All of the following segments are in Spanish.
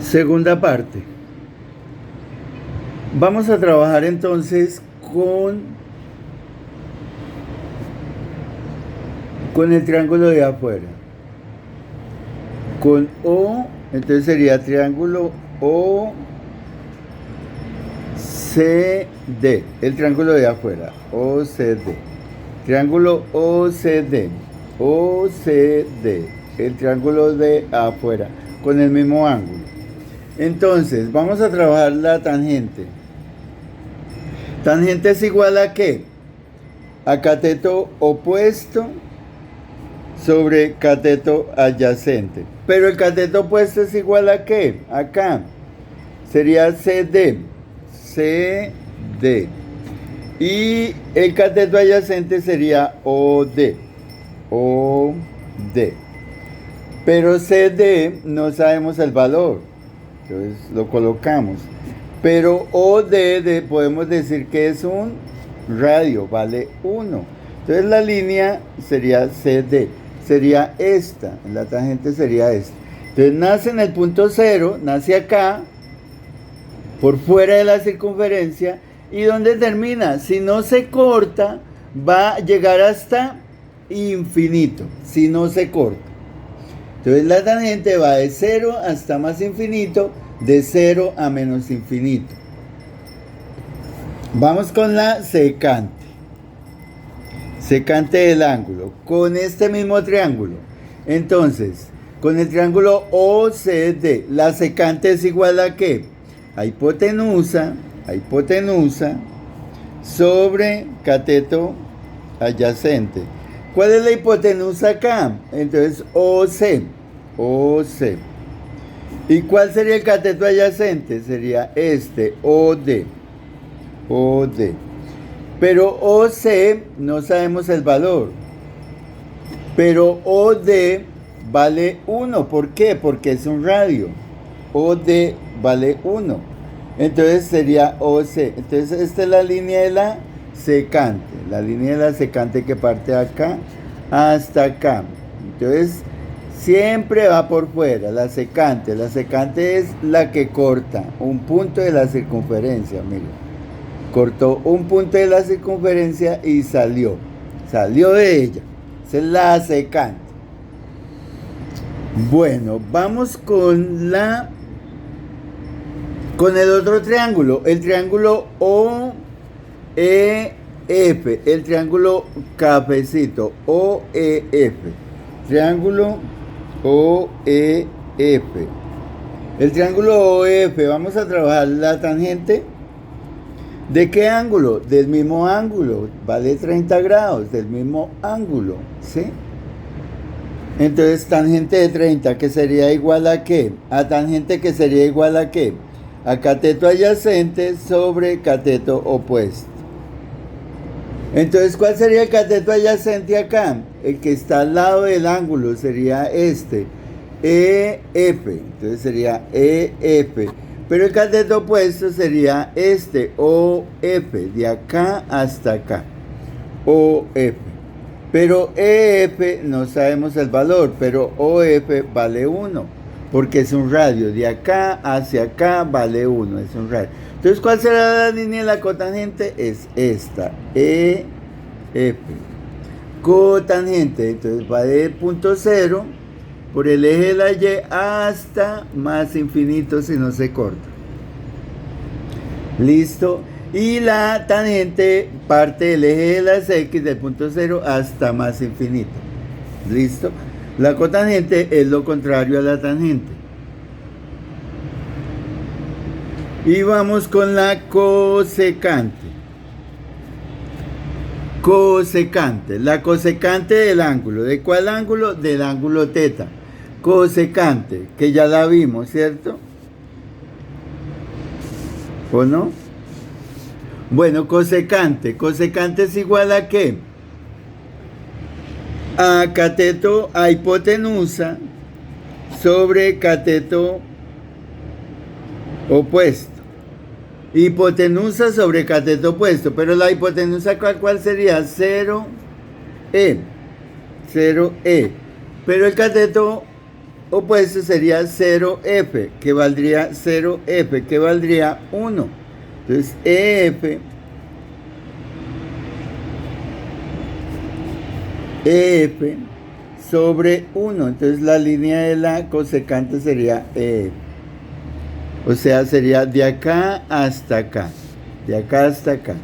Segunda parte. Vamos a trabajar entonces con el triángulo de afuera. Con O, entonces sería triángulo OCD, el triángulo de afuera, OCD. Triángulo OCD, el triángulo de afuera, con el mismo ángulo. Entonces, vamos a trabajar la tangente. Tangente es igual a ¿qué? A cateto opuesto sobre cateto adyacente. Pero el cateto opuesto es igual a ¿qué? Acá. Sería CD. Y el cateto adyacente sería OD. Pero CD no sabemos el valor. Entonces lo colocamos. Pero OD podemos decir que es un radio, vale 1. Entonces la línea sería CD. Sería esta. La tangente sería esta. Entonces nace en el punto 0, nace acá, por fuera de la circunferencia. ¿Y dónde termina? Si no se corta, va a llegar hasta infinito. Si no se corta. Entonces la tangente va de 0 hasta más infinito, de 0 a menos infinito. Vamos con la secante. Secante del ángulo. Con este mismo triángulo. Entonces, con el triángulo OCD, la secante es igual a ¿qué? A hipotenusa sobre cateto adyacente. ¿Cuál es la hipotenusa acá? Entonces, OC. ¿Y cuál sería el cateto adyacente? Sería este, OD. Pero OC no sabemos el valor. Pero OD vale 1. ¿Por qué? Porque es un radio. OD vale 1. Entonces sería OC. Entonces esta es la línea de la secante. La línea de la secante que parte de acá hasta acá. Entonces siempre va por fuera. La secante es la que corta un punto de la circunferencia. Mira. Cortó un punto de la circunferencia y salió de ella. Esa es la secante. Bueno, vamos con el otro triángulo, el triángulo OEF, el triángulo cafecito, OEF, triángulo OEF. El triángulo OEF, vamos a trabajar la tangente. ¿De qué ángulo? Del mismo ángulo, vale 30 grados, del mismo ángulo, ¿sí? Entonces, tangente de 30, que sería igual a ¿qué? A tangente que sería igual a ¿qué? A cateto adyacente sobre cateto opuesto. Entonces, ¿cuál sería el cateto adyacente acá? El que está al lado del ángulo sería este, EF. Entonces sería EF. Pero el cateto opuesto sería este, OF, de acá hasta acá, OF. Pero EF no sabemos el valor, pero OF vale 1, porque es un radio, de acá hacia acá vale 1, es un radio. Entonces, ¿cuál será la línea de la cotangente? Es esta, EF. Cotangente, entonces va de punto 0, por el eje de la Y hasta más infinito si no se corta. ¿Listo? Y la tangente parte del eje de las X del punto 0 hasta más infinito. ¿Listo? La cotangente es lo contrario a la tangente. Y vamos con la cosecante. Cosecante. La cosecante del ángulo. ¿De cuál ángulo? Del ángulo teta. Cosecante, que ya la vimos, ¿cierto? ¿O no? Bueno, cosecante. Cosecante es igual a ¿qué? A cateto, a hipotenusa sobre cateto opuesto. Hipotenusa sobre cateto opuesto. Pero la hipotenusa, ¿cuál sería? 0E. Pero el cateto opuesto sería 0F, que valdría 0F, que valdría 1. Entonces, EF sobre 1. Entonces, la línea de la cosecante sería EF. O sea, sería de acá hasta acá. De acá hasta acá.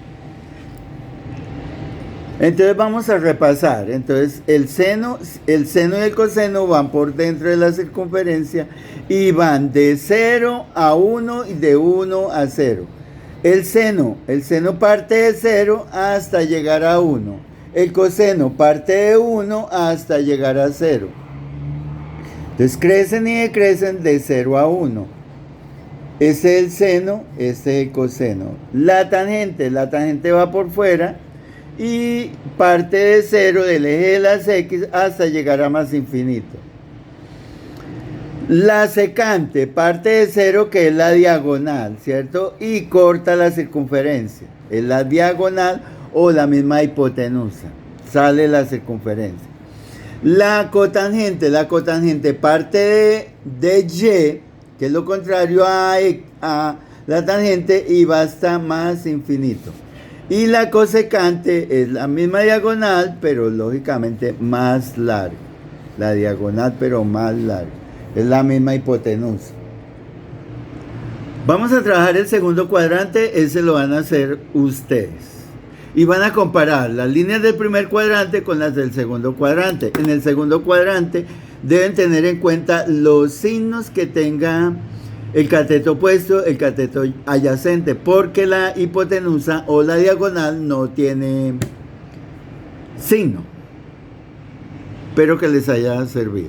Entonces vamos a repasar. Entonces el seno y el coseno van por dentro de la circunferencia y van de 0 a 1 y de 1 a 0. El seno parte de 0 hasta llegar a 1. El coseno parte de 1 hasta llegar a 0. Entonces crecen y decrecen de 0 a 1. Este es el seno, este es el coseno. La tangente va por fuera y parte de 0 del eje de las X hasta llegar a más infinito. La secante parte de 0, que es la diagonal, ¿cierto? Y corta la circunferencia. Es la diagonal o la misma hipotenusa. Sale la circunferencia. La cotangente parte de Y, que es lo contrario a la tangente, y va hasta más infinito. Y la cosecante es la misma diagonal, pero lógicamente más larga. La diagonal, pero más larga. Es la misma hipotenusa. Vamos a trabajar el segundo cuadrante, ese lo van a hacer ustedes. Y van a comparar las líneas del primer cuadrante con las del segundo cuadrante. En el segundo cuadrante deben tener en cuenta los signos que tenga el cateto opuesto, el cateto adyacente, porque la hipotenusa o la diagonal no tiene signo. Espero que les haya servido.